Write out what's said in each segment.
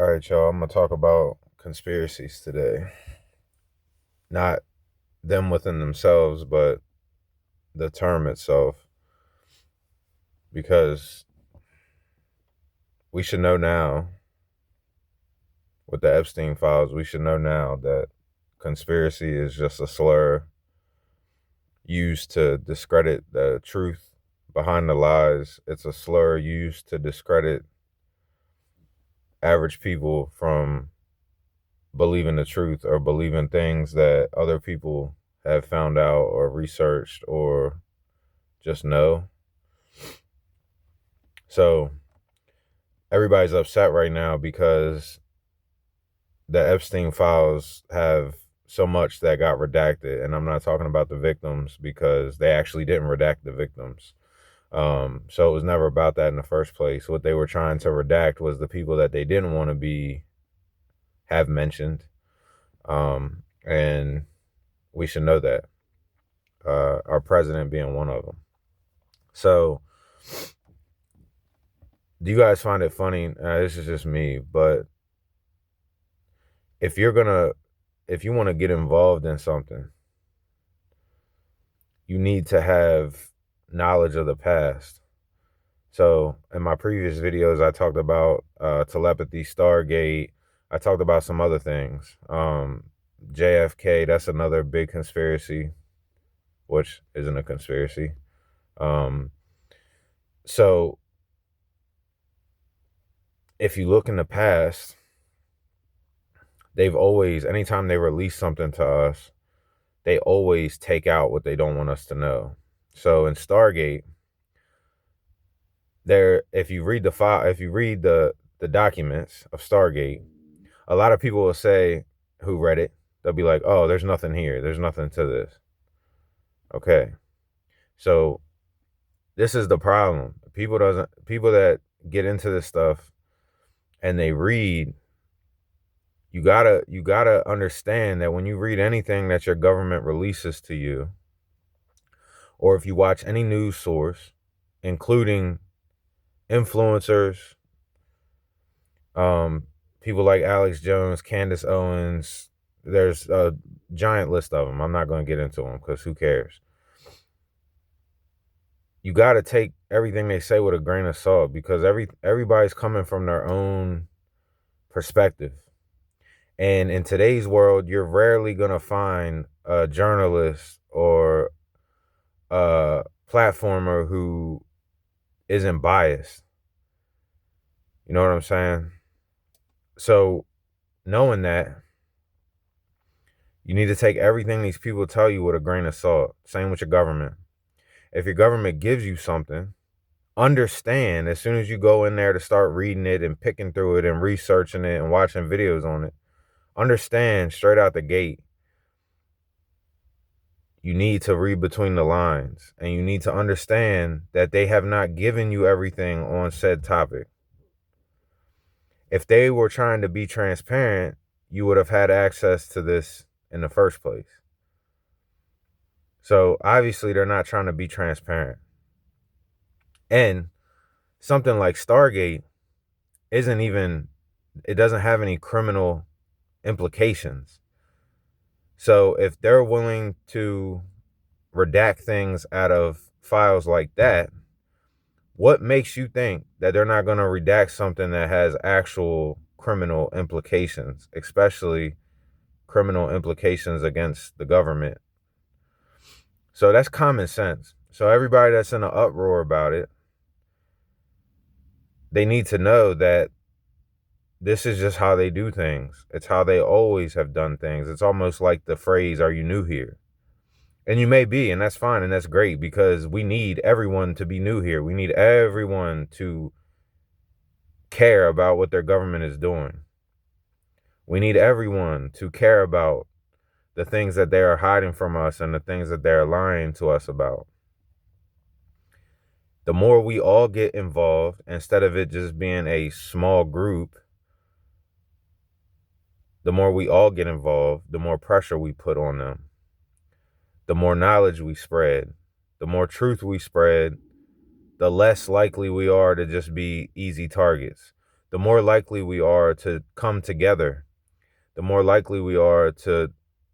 All right, y'all. I'm gonna talk about conspiracies today. Not them within themselves, but the term itself. Because we should know now, with the Epstein files, we should know now that conspiracy is just a slur used to discredit the truth behind the lies. It's a slur used to discredit average people from believing the truth or believing things that other people have found out or researched or just know. So everybody's upset right now because the Epstein files have so much that got redacted. And I'm not talking about the victims because they actually didn't redact the victims. So it was never about that in the first place. What they were trying to redact was the people that they didn't want to have mentioned. And we should know that. Our president being one of them. So, do you guys find it funny? This is just me, but if you want to get involved in something, you need to have knowledge of the past. So, in my previous videos, I talked about telepathy, Stargate. I talked about some other things. JFK, that's another big conspiracy, which isn't a conspiracy. So, if you look in the past, they've always, anytime they release something to us, they always take out what they don't want us to know. So in Stargate, if you read the file, if you read the documents of Stargate, a lot of people will say, who read it, they'll be like, oh, there's nothing here. There's nothing to this. Okay. So this is the problem. People that get into this stuff and they read, you gotta understand that when you read anything that your government releases to you, or if you watch any news source, including influencers, people like Alex Jones, Candace Owens, there's a giant list of them. I'm not going to get into them because who cares? You got to take everything they say with a grain of salt because everybody's coming from their own perspective. And in today's world, you're rarely going to find a journalist or a platformer who isn't biased. You know what I'm saying? So, knowing that, you need to take everything these people tell you with a grain of salt. Same with your government. If your government gives you something, understand as soon as you go in there to start reading it and picking through it and researching it and watching videos on it, understand straight out the gate, you need to read between the lines and you need to understand that they have not given you everything on said topic. If they were trying to be transparent, you would have had access to this in the first place. So obviously they're not trying to be transparent. And something like Stargate it doesn't have any criminal implications. So if they're willing to redact things out of files like that, what makes you think that they're not going to redact something that has actual criminal implications, especially criminal implications against the government? So that's common sense. So everybody that's in an uproar about it, they need to know that this is just how they do things. It's how they always have done things. It's almost like the phrase, are you new here? And you may be, and that's fine, and that's great, because we need everyone to be new here. We need everyone to care about what their government is doing. We need everyone to care about the things that they are hiding from us and the things that they're lying to us about. The more we all get involved, instead of it just being a small group, the more we all get involved, the more pressure we put on them. The more knowledge we spread, the more truth we spread, the less likely we are to just be easy targets. the more likely we are to come together, the more likely we are to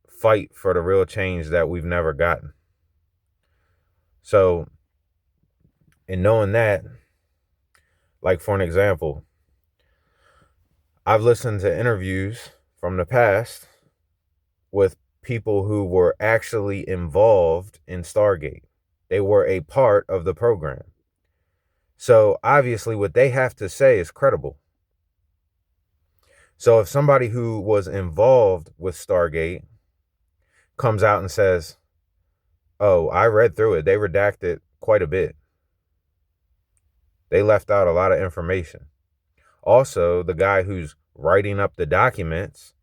fight for the real change that we've never gotten. So, in knowing that, like for an example, I've listened to interviews from the past with people who were actually involved in Stargate. They were a part of the program. So obviously what they have to say is credible. So if somebody who was involved with Stargate comes out and says, "Oh, I read through it. They redacted quite a bit. They left out a lot of information." Also, the guy who's writing up the documents,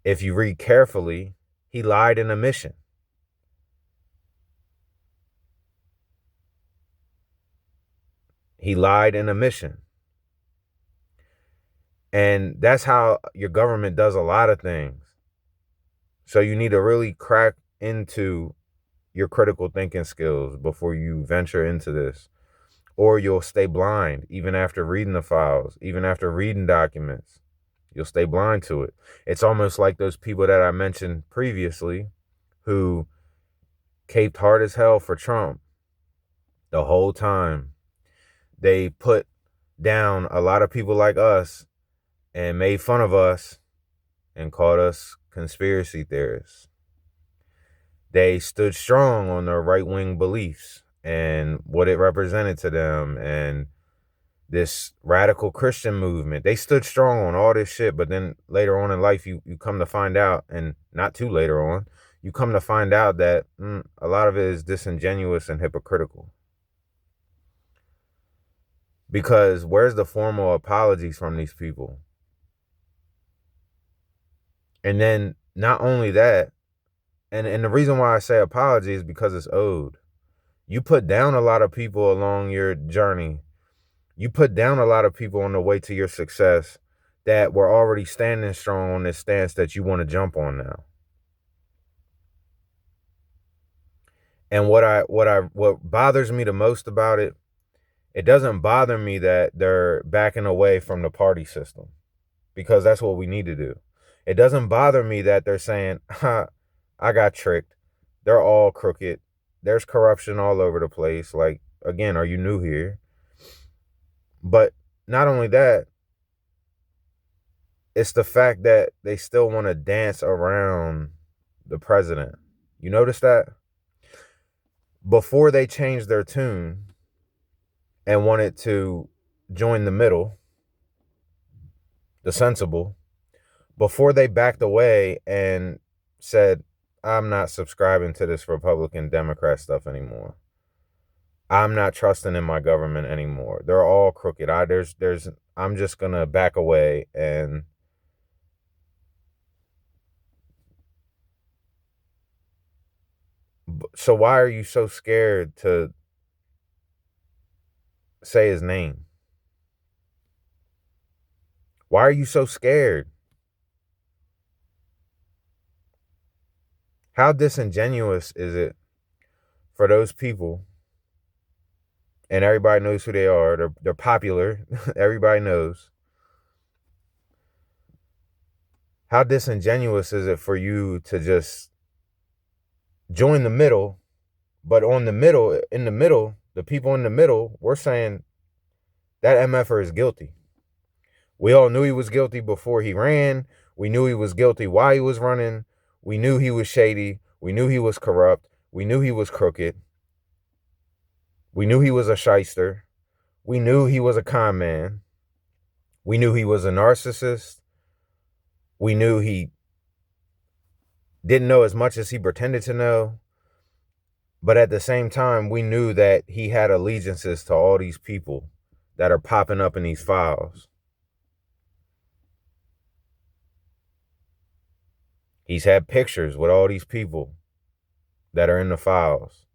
if you read carefully, he lied in a mission. He lied in a mission. And that's how your government does a lot of things. So you need to really crack into your critical thinking skills before you venture into this, or you'll stay blind even after reading the files, even after reading documents. You'll stay blind to it. It's almost like those people that I mentioned previously who caped hard as hell for Trump the whole time. They put down a lot of people like us and made fun of us and called us conspiracy theorists. They stood strong on their right-wing beliefs and what it represented to them and this radical Christian movement. They stood strong on all this shit, but then later on in life, you come to find out, and not too later on, you come to find out that a lot of it is disingenuous and hypocritical. Because where's the formal apologies from these people? And then not only that, and the reason why I say apology is because it's owed. You put down a lot of people along your journey. You put down a lot of people on the way to your success that were already standing strong on this stance that you want to jump on now. And what bothers me the most about it, it doesn't bother me that they're backing away from the party system, because that's what we need to do. It doesn't bother me that they're saying, I got tricked. They're all crooked. There's corruption all over the place. Like, again, are you new here? But not only that, it's the fact that they still want to dance around the president. You notice that? Before they changed their tune and wanted to join the middle, the sensible, before they backed away and said, I'm not subscribing to this Republican Democrat stuff anymore. I'm not trusting in my government anymore. They're all crooked. I'm just gonna back away. And so why are you so scared to say his name? Why are you so scared? How disingenuous is it for those people? And everybody knows who they are. They're popular. Everybody knows. How disingenuous is it for you to just join the middle, but in the middle, the people in the middle, we're saying that MFer is guilty. We all knew he was guilty before he ran. We knew he was guilty while he was running. We knew he was shady. We knew he was corrupt. We knew he was crooked. We knew he was a shyster. We knew he was a con man. We knew he was a narcissist. We knew he didn't know as much as he pretended to know. But at the same time, we knew that he had allegiances to all these people that are popping up in these files. He's had pictures with all these people that are in the files.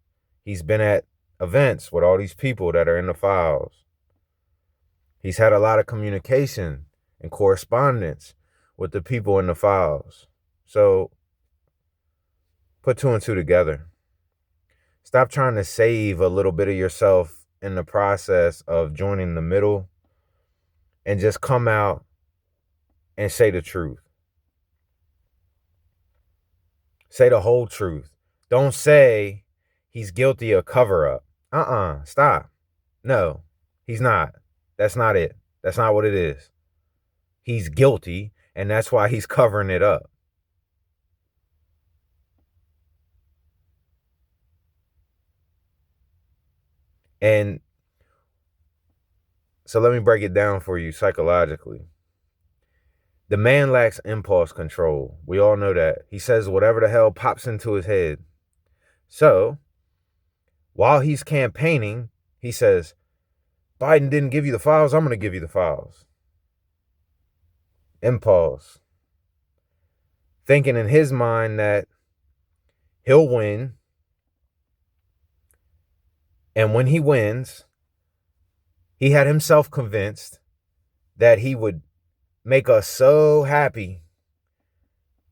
He's been at events with all these people that are in the files. He's had a lot of communication and correspondence with the people in the files. So put two and two together. Stop trying to save a little bit of yourself in the process of joining the middle. and just come out and say the truth. Say the whole truth. Don't say he's guilty of cover up. Stop. No, he's not. That's not it. That's not what it is. He's guilty, and that's why he's covering it up. And so let me break it down for you psychologically. The man lacks impulse control. We all know that. He says whatever the hell pops into his head. So, while he's campaigning, he says, Biden didn't give you the files, I'm going to give you the files. Impulse. Thinking in his mind that he'll win. And when he wins, he had himself convinced that he would make us so happy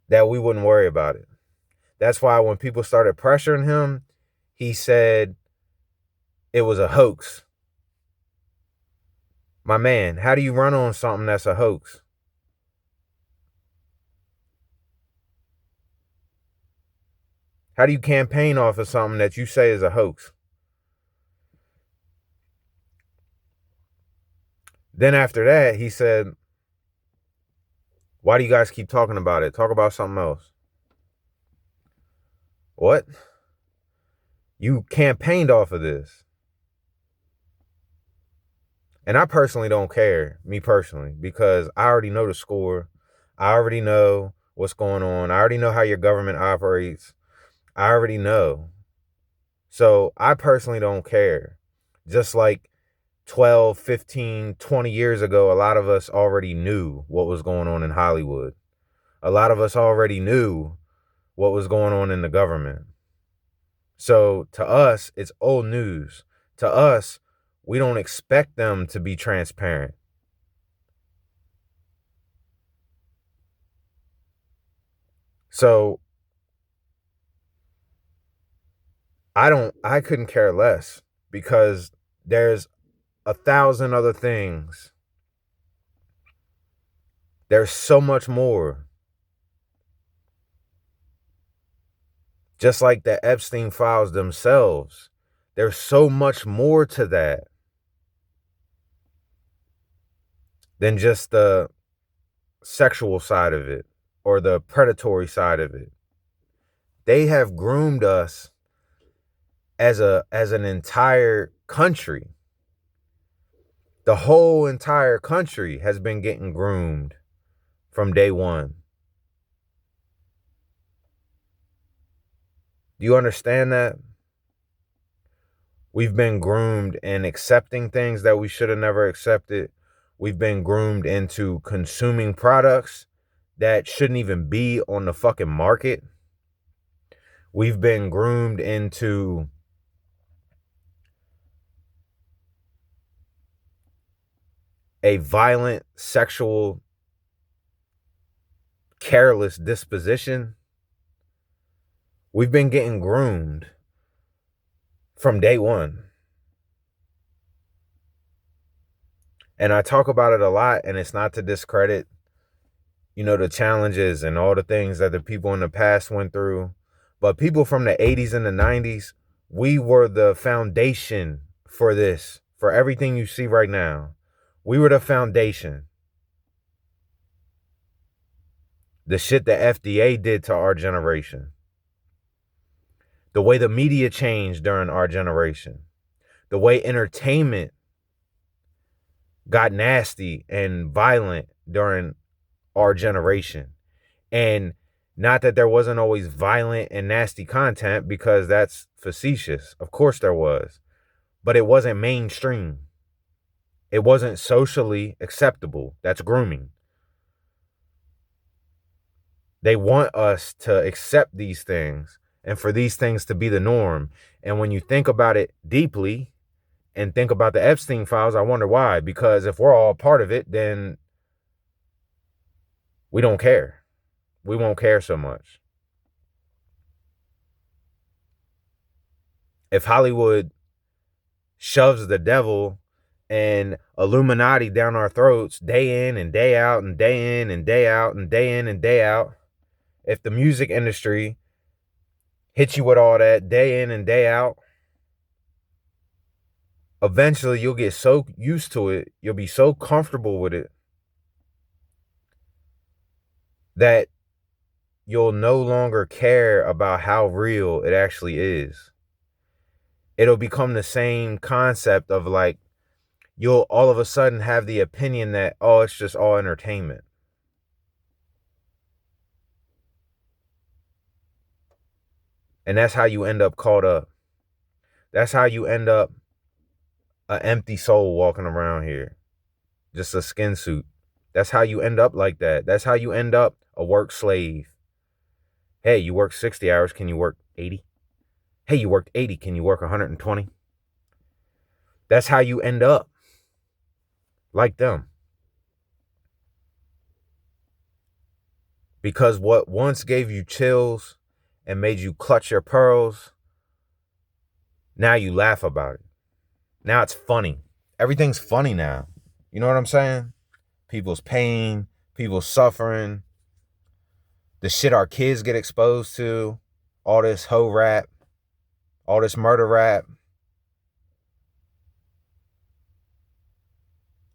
that we wouldn't worry about it. That's why when people started pressuring him, he said it was a hoax. My man, how do you run on something that's a hoax? How do you campaign off of something that you say is a hoax? Then after that, he said, why do you guys keep talking about it? Talk about something else. What? You campaigned off of this. And I personally don't care, me personally, because I already know the score. I already know what's going on. I already know how your government operates. I already know. So I personally don't care. Just like 12, 15, 20 years ago, a lot of us already knew what was going on in Hollywood. A lot of us already knew what was going on in the government. So to us, it's old news. To us, we don't expect them to be transparent. So I couldn't care less because there's 1,000 other things. There's so much more. Just like the Epstien files themselves, there's so much more to that than just the sexual side of it or the predatory side of it. They have groomed us as an entire country. The whole entire country has been getting groomed from day one. Do you understand that? We've been groomed in accepting things that we should have never accepted. We've been groomed into consuming products that shouldn't even be on the fucking market. We've been groomed into a violent, sexual, careless disposition. We've been getting groomed from day one. And I talk about it a lot, and it's not to discredit, the challenges and all the things that the people in the past went through. But people from the 80s and the 90s, we were the foundation for this, for everything you see right now. We were the foundation. The shit the FDA did to our generation. The way the media changed during our generation. The way entertainment got nasty and violent during our generation. And not that there wasn't always violent and nasty content, because that's facetious. Of course there was. But it wasn't mainstream. It wasn't socially acceptable. That's grooming. They want us to accept these things and for these things to be the norm. And when you think about it deeply and think about the Epstein files, I wonder why. Because if we're all part of it, then we don't care. We won't care so much. If Hollywood shoves the devil and Illuminati down our throats day in and day out and day in and day out and day in and day out, if the music industry hits you with all that day in and day out, eventually you'll get so used to it, you'll be so comfortable with it that you'll no longer care about how real it actually is. It'll become the same concept of like, you'll all of a sudden have the opinion that, oh, it's just all entertainment. And that's how you end up caught up. That's how you end up an empty soul walking around here, just a skin suit. That's how you end up like that. That's how you end up a work slave. Hey, you work 60 hours. Can you work 80? Hey, you worked 80. Can you work 120? That's how you end up like them. Because what once gave you chills and made you clutch your pearls, now you laugh about it. Now it's funny. Everything's funny now. You know what I'm saying? People's pain, people's suffering, the shit our kids get exposed to, all this hoe rap, all this murder rap.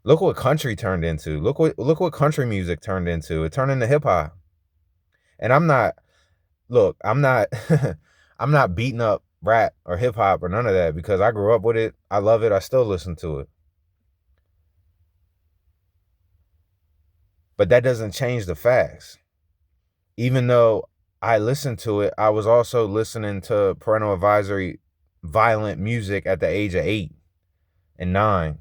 Look what country turned into. Look what country music turned into. It turned into hip hop. And I'm not I'm not I'm not beating up rap or hip hop or none of that because I grew up with it. I love it. I still listen to it. But that doesn't change the facts. Even though I listened to it, I was also listening to parental advisory violent music at the age of 8 and 9.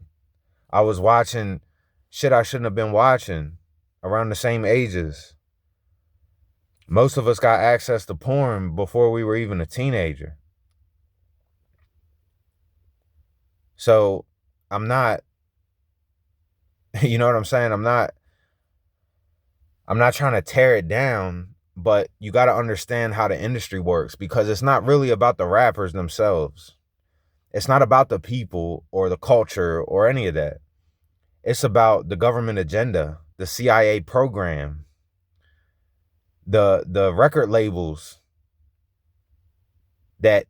I was watching shit I shouldn't have been watching around the same ages. Most of us got access to porn before we were even a teenager. So I'm not, you know what I'm saying? I'm not trying to tear it down, but you got to understand how the industry works because it's not really about the rappers themselves. It's not about the people or the culture or any of that. It's about the government agenda, the CIA program, the record labels. That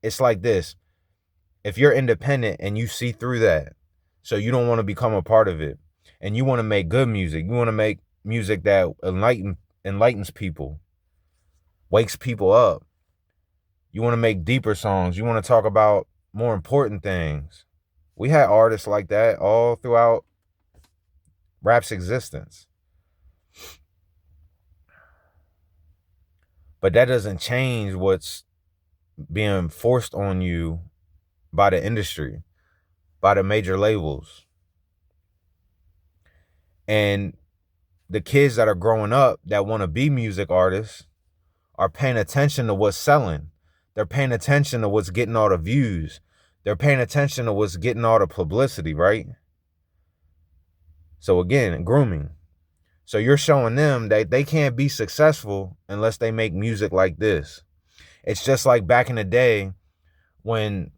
it's like this. If you're independent and you see through that, so you don't want to become a part of it, and you want to make good music, you want to make music that enlightens people, wakes people up. You want to make deeper songs. You want to talk about more important things. We had artists like that all throughout rap's existence. But that doesn't change what's being forced on you by the industry, by the major labels. And the kids that are growing up that want to be music artists are paying attention to what's selling. They're paying attention to what's getting all the views. They're paying attention to what's getting all the publicity, right? So again, grooming. So you're showing them that they can't be successful unless they make music like this. It's just like back in the day when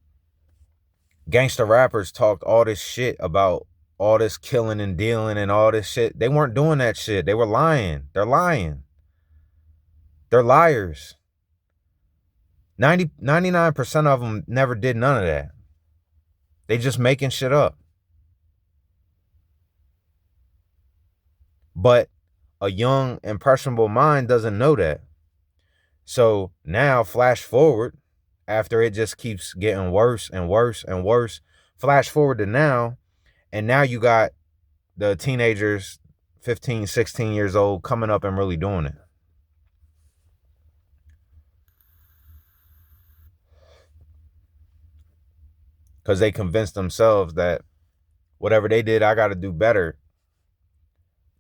gangster rappers talked all this shit about all this killing and dealing and all this shit. They weren't doing that shit. They were lying. They're lying. They're liars. 99% of them never did none of that. They just making shit up. But a young, impressionable mind doesn't know that. So now, flash forward, after it just keeps getting worse and worse and worse, flash forward to now, and now you got the teenagers, 15, 16 years old, coming up and really doing it. Because they convinced themselves that whatever they did, I got to do better.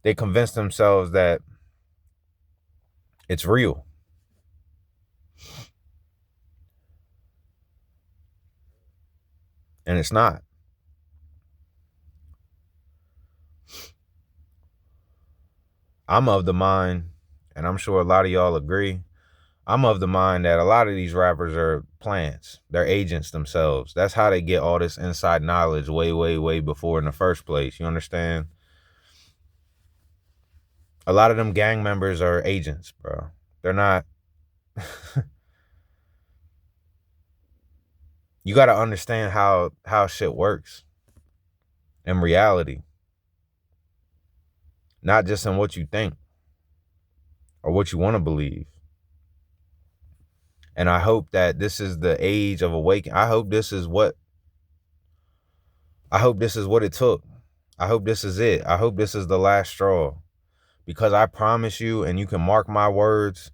They convinced themselves that it's real. And it's not. I'm of the mind, and I'm sure a lot of y'all agree, I'm of the mind that a lot of these rappers are plants. They're agents themselves. That's how they get all this inside knowledge way, way, way before in the first place. You understand? A lot of them gang members are agents, bro. They're not. You got to understand how shit works in reality, not just in what you think or what you want to believe. And I hope that this is the age of awakening. I hope this is what it took. I hope this is it. I hope this is the last straw. Because I promise you, and you can mark my words,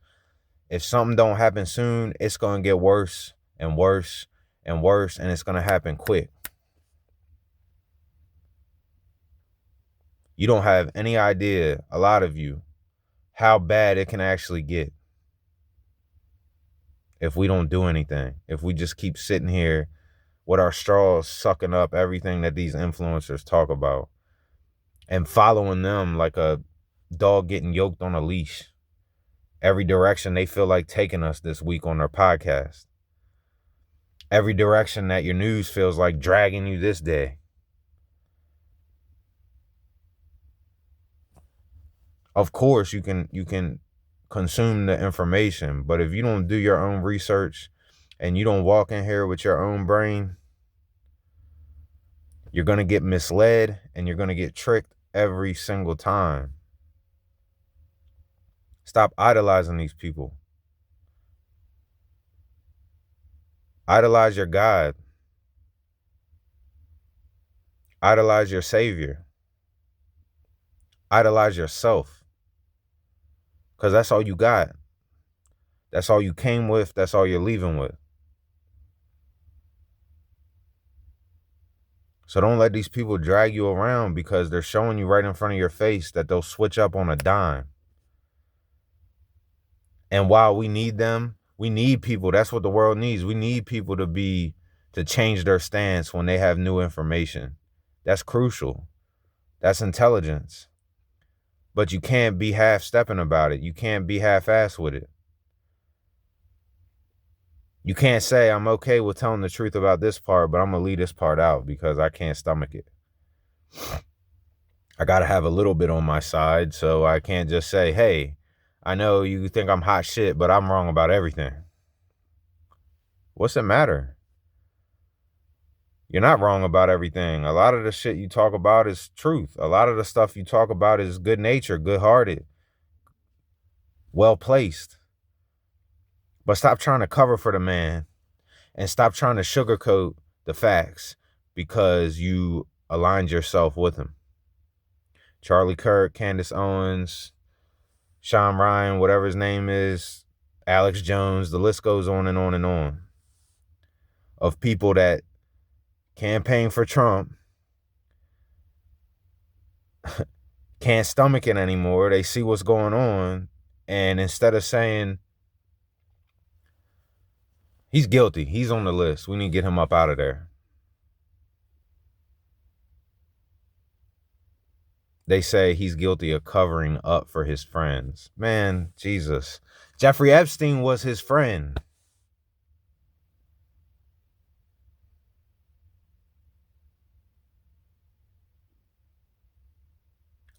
if something don't happen soon, it's going to get worse and worse and worse, and it's going to happen quick. You don't have any idea, a lot of you, how bad it can actually get if we don't do anything. If we just keep sitting here with our straws sucking up everything that these influencers talk about and following them like a dog getting yoked on a leash. Every direction they feel like taking us this week on their podcast. Every direction that your news feels like dragging you this day. Of course, you can consume the information, but if you don't do your own research and you don't walk in here with your own brain, you're going to get misled and you're going to get tricked every single time. Stop idolizing these people. Idolize your God. Idolize your Savior. Idolize yourself. Because that's all you got. That's all you came with. That's all you're leaving with. So don't let these people drag you around because they're showing you right in front of your face that they'll switch up on a dime. And while we need them, we need people. That's what the world needs. We need people to change their stance when they have new information. That's crucial. That's intelligence. But you can't be half-stepping about it. You can't be half-assed with it. You can't say, I'm okay with telling the truth about this part, but I'm going to leave this part out because I can't stomach it. I got to have a little bit on my side, so I can't just say, hey, I know you think I'm hot shit, but I'm wrong about everything. What's it matter? You're not wrong about everything. A lot of the shit you talk about is truth. A lot of the stuff you talk about is good nature, good-hearted, well-placed. But stop trying to cover for the man and stop trying to sugarcoat the facts because you aligned yourself with him. Charlie Kirk, Candace Owens, Sean Ryan, whatever his name is, Alex Jones, the list goes on and on and on of people that campaign for Trump, can't stomach it anymore. They see what's going on, and instead of saying, he's guilty, he's on the list, we need to get him up out of there, they say he's guilty of covering up for his friends. Man, Jesus. Jeffrey Epstein was his friend.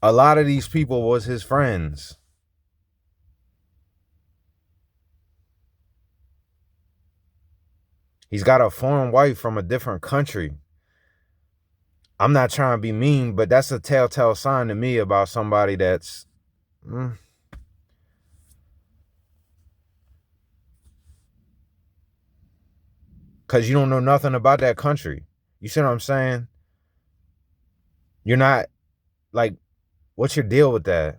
A lot of these people was his friends. He's got a foreign wife from a different country. I'm not trying to be mean, but that's a telltale sign to me about somebody that's... Because you don't know nothing about that country. You see what I'm saying? You're not, like, what's your deal with that?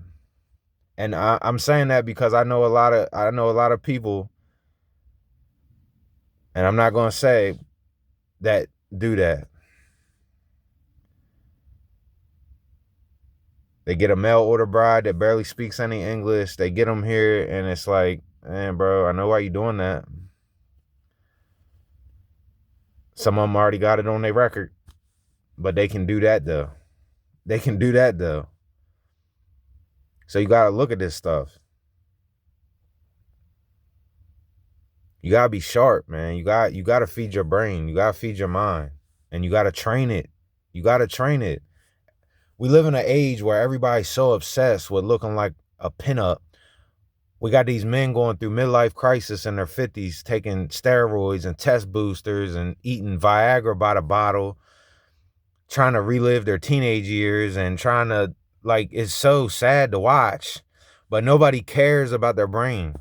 And I'm saying that because I know a lot of people, and I'm not going to say that do that. They get a mail order bride that barely speaks any English. They get them here, and it's like, man, bro, I know why you doing that. Some of them already got it on their record, but they can do that, though. They can do that, though. So you got to look at this stuff. You gotta be sharp, man. You gotta feed your brain. You gotta feed your mind. And you gotta train it. You gotta train it. We live in an age where everybody's so obsessed with looking like a pinup. We got these men going through midlife crisis in their 50s, taking steroids and test boosters and eating Viagra by the bottle, trying to relive their teenage years and trying to, like, it's so sad to watch. But nobody cares about their brain.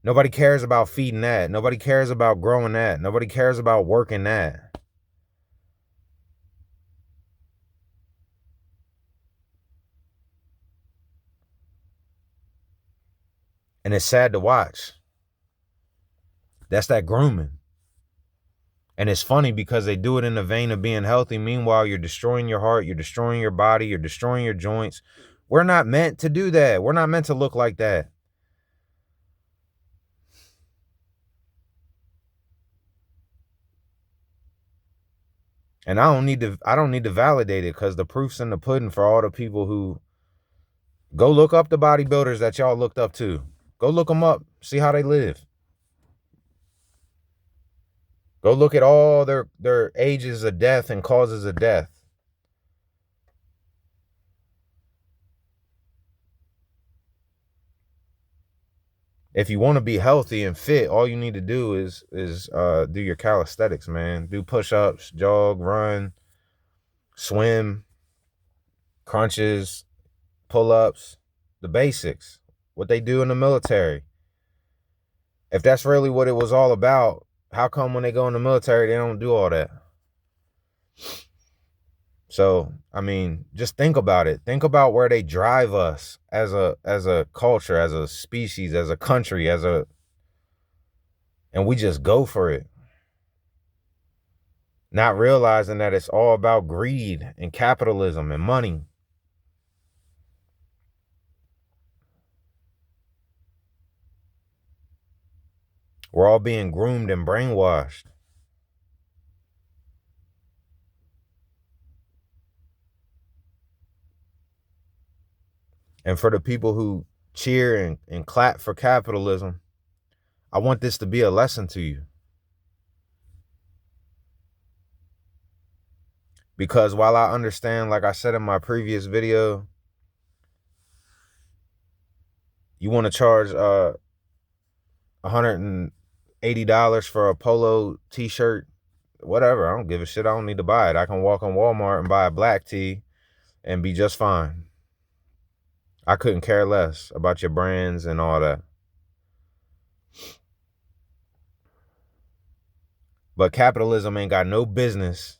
Nobody cares about feeding that. Nobody cares about growing that. Nobody cares about working that. And it's sad to watch. That's that grooming. And it's funny because they do it in the vein of being healthy. Meanwhile, you're destroying your heart, you're destroying your body, you're destroying your joints. We're not meant to do that. We're not meant to look like that. And I don't need to validate it, because the proof's in the pudding for all the people who go look up the bodybuilders that y'all looked up to. Go look them up, see how they live. Go look at all their ages of death and causes of death. If you want to be healthy and fit, all you need to do is do your calisthenics, man. Do push-ups, jog, run, swim, crunches, pull-ups, the basics, what they do in the military. If that's really what it was all about, how come when they go in the military they don't do all that? So, I mean, just think about it. Think about where they drive us as a culture, as a species, as a country, and we just go for it. Not realizing that it's all about greed and capitalism and money. We're all being groomed and brainwashed. And for the people who cheer and clap for capitalism, I want this to be a lesson to you. Because while I understand, like I said in my previous video, you want to charge $180 for a polo t-shirt, whatever, I don't give a shit. I don't need to buy it. I can walk in Walmart and buy a black tee and be just fine. I couldn't care less about your brands and all that. But capitalism ain't got no business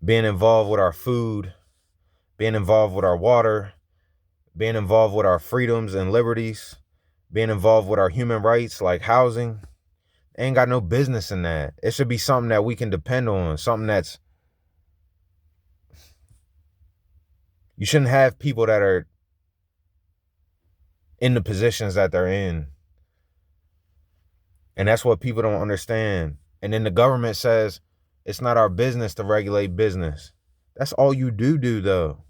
being involved with our food, being involved with our water, being involved with our freedoms and liberties, being involved with our human rights like housing. Ain't got no business in that. It should be something that we can depend on, something that's, you shouldn't have people that are in the positions that they're in. And that's what people don't understand. And then the government says it's not our business to regulate business. That's all you do though.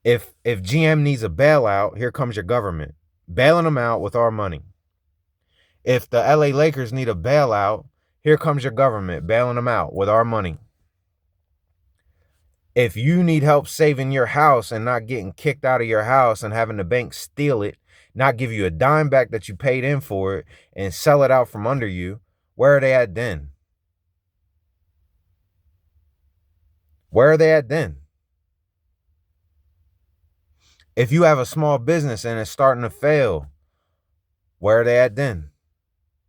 If GM needs a bailout, here comes your government bailing them out with our money. If the LA Lakers need a bailout, here comes your government bailing them out with our money. If you need help saving your house and not getting kicked out of your house and having the bank steal it, not give you a dime back that you paid in for it and sell it out from under you, where are they at then? Where are they at then? If you have a small business and it's starting to fail, where are they at then?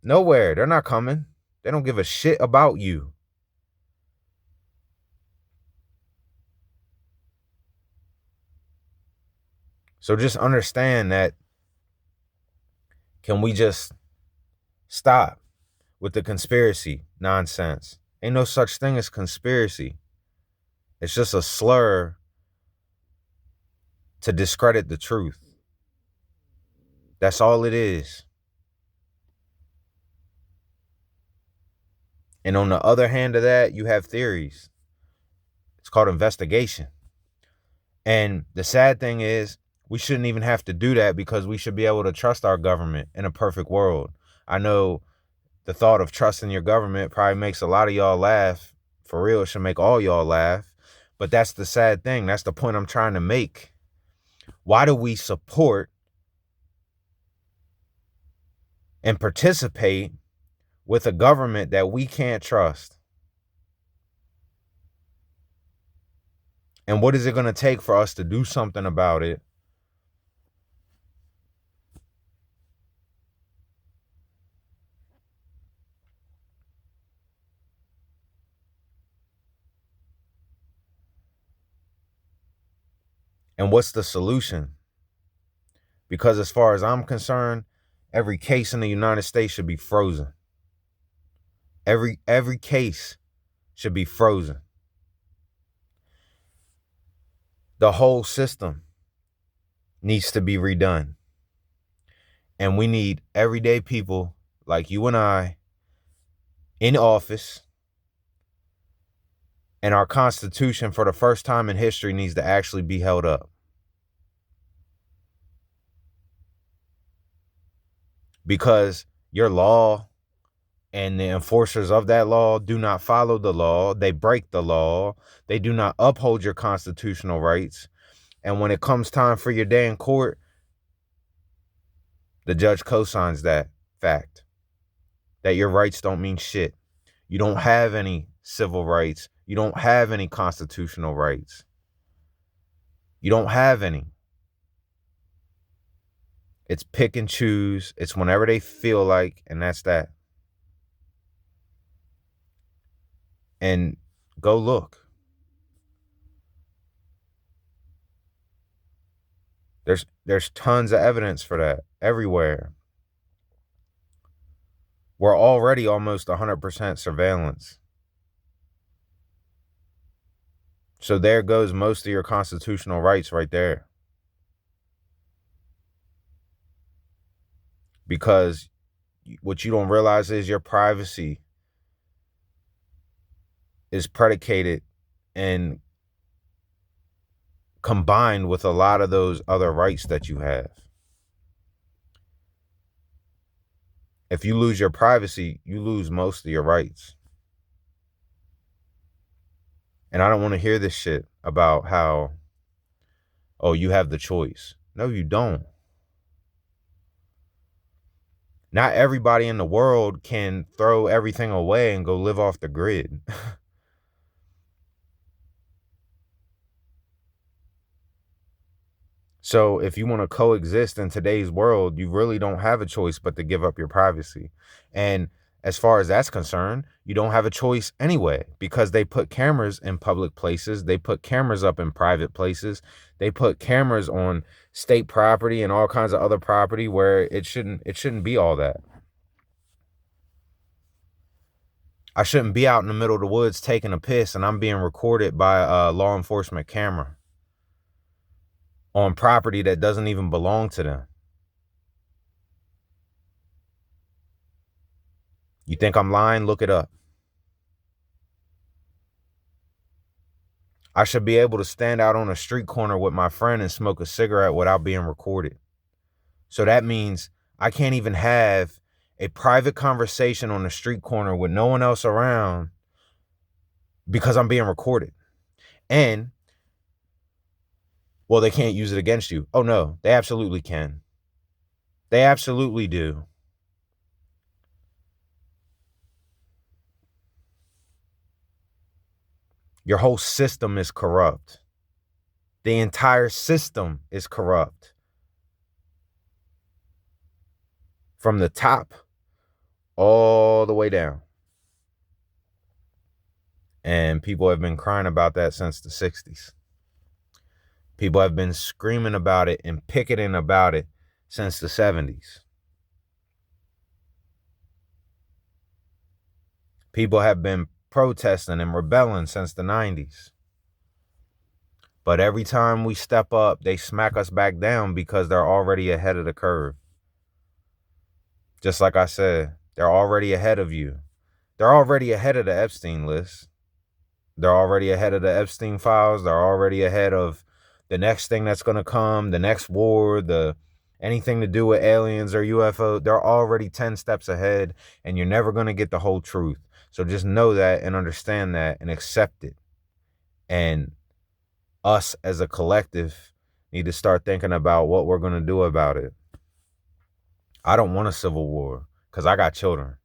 Nowhere. They're not coming. They don't give a shit about you. So just understand that, can we just stop with the conspiracy nonsense? Ain't no such thing as conspiracy. It's just a slur to discredit the truth. That's all it is. And on the other hand of that, you have theories. It's called investigation. And the sad thing is, We shouldn't even have to do that because we should be able to trust our government in a perfect world. I know the thought of trusting your government probably makes a lot of y'all laugh. For real, it should make all y'all laugh. But that's the sad thing. That's the point I'm trying to make. Why do we support and participate with a government that we can't trust? And what is it going to take for us to do something about it? And what's the solution? Because as far as I'm concerned, every case in the United States should be frozen. Every case should be frozen. The whole system needs to be redone. And we need everyday people like you and I in office. And our Constitution, for the first time in history, needs to actually be held up. Because your law and the enforcers of that law do not follow the law. They break the law. They do not uphold your constitutional rights. And when it comes time for your day in court, the judge co-signs that fact, that your rights don't mean shit. You don't have any civil rights. You don't have any constitutional rights. You don't have any. It's pick and choose. It's whenever they feel like, and that's that. And go look. There's tons of evidence for that everywhere. We're already almost 100% surveillance. So there goes most of your constitutional rights right there. Because what you don't realize is your privacy is predicated and combined with a lot of those other rights that you have. If you lose your privacy, you lose most of your rights. And I don't want to hear this shit about how, oh, you have the choice. No, you don't. Not everybody in the world can throw everything away and go live off the grid. So if you want to coexist in today's world, you really don't have a choice but to give up your privacy. And as far as that's concerned, you don't have a choice anyway, because they put cameras in public places. They put cameras up in private places. They put cameras on state property and all kinds of other property where it shouldn't be all that. I shouldn't be out in the middle of the woods taking a piss and I'm being recorded by a law enforcement camera on property that doesn't even belong to them. You think I'm lying? Look it up. I should be able to stand out on a street corner with my friend and smoke a cigarette without being recorded. So that means I can't even have a private conversation on the street corner with no one else around because I'm being recorded. And, well, they can't use it against you. Oh, no, they absolutely can. They absolutely do. Your whole system is corrupt. The entire system is corrupt. From the top all the way down. And people have been crying about that since the 60s. People have been screaming about it and picketing about it since the 70s. People have been protesting and rebelling since the 90s. But every time we step up, they smack us back down because they're already ahead of the curve. Just like I said, they're already ahead of you. They're already ahead of the Epstein list. They're already ahead of the Epstein files. They're already ahead of the next thing that's going to come, the next war, the anything to do with aliens or UFO, they're already 10 steps ahead, and you're never going to get the whole truth. So just know that and understand that and accept it. And us as a collective need to start thinking about what we're going to do about it. I don't want a civil war because I got children.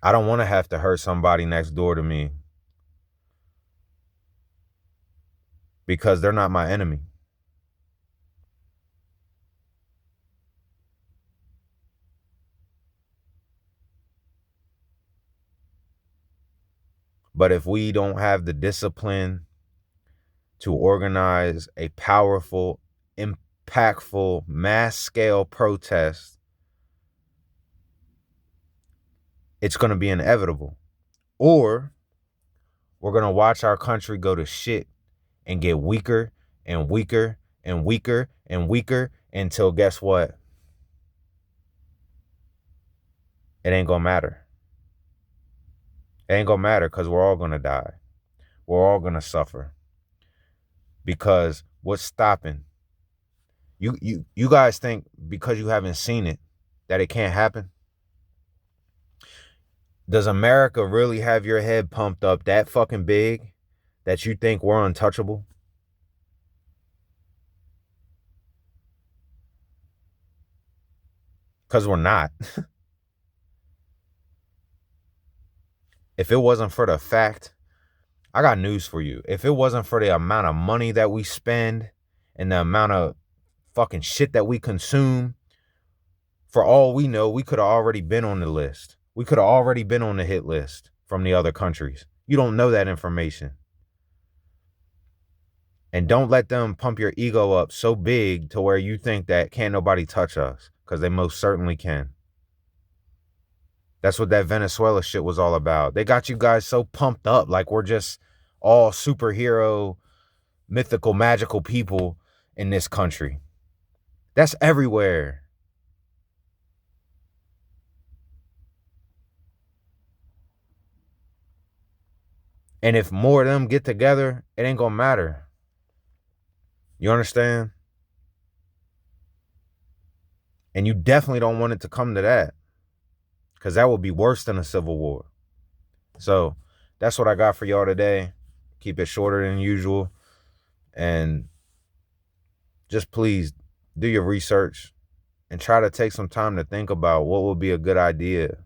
I don't want to have to hurt somebody next door to me because they're not my enemy. But if we don't have the discipline to organize a powerful, impactful, mass-scale protest, it's going to be inevitable. Or we're going to watch our country go to shit and get weaker and weaker and weaker and weaker until, guess what? It ain't going to matter. It ain't going to matter because we're all going to die. We're all going to suffer. Because what's stopping? You guys think because you haven't seen it that it can't happen? Does America really have your head pumped up that fucking big that you think we're untouchable? Because we're not. If it wasn't for the fact, I got news for you. If it wasn't for the amount of money that we spend and the amount of fucking shit that we consume, for all we know, we could have already been on the list. We could have already been on the hit list from the other countries. You don't know that information. And don't let them pump your ego up so big to where you think that can't nobody touch us, because they most certainly can. That's what that Venezuela shit was all about. They got you guys so pumped up like we're just all superhero, mythical, magical people in this country. That's everywhere. And if more of them get together, it ain't gonna matter. You understand? And you definitely don't want it to come to that, because that would be worse than a civil war. So that's what I got for y'all today. Keep it shorter than usual. And just please do your research and try to take some time to think about what would be a good idea.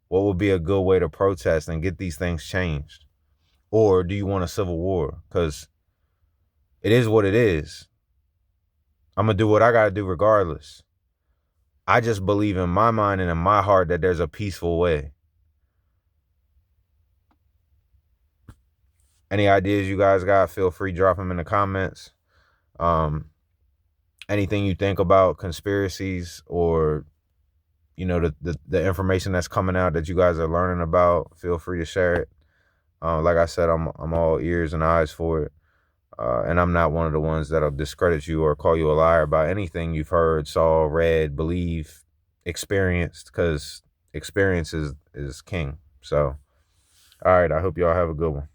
What would be a good way to protest and get these things changed? Or do you want a civil war? Because it is what it is. I'm going to do what I got to do regardless. I just believe in my mind and in my heart that there's a peaceful way. Any ideas you guys got, feel free, drop them in the comments. Anything you think about conspiracies or, you know, the information that's coming out that you guys are learning about, feel free to share it. Like I said, I'm all ears and eyes for it. And I'm not one of the ones that'll discredit you or call you a liar about anything you've heard, saw, read, believe, experienced, because experience is king. So, all right, I hope y'all have a good one.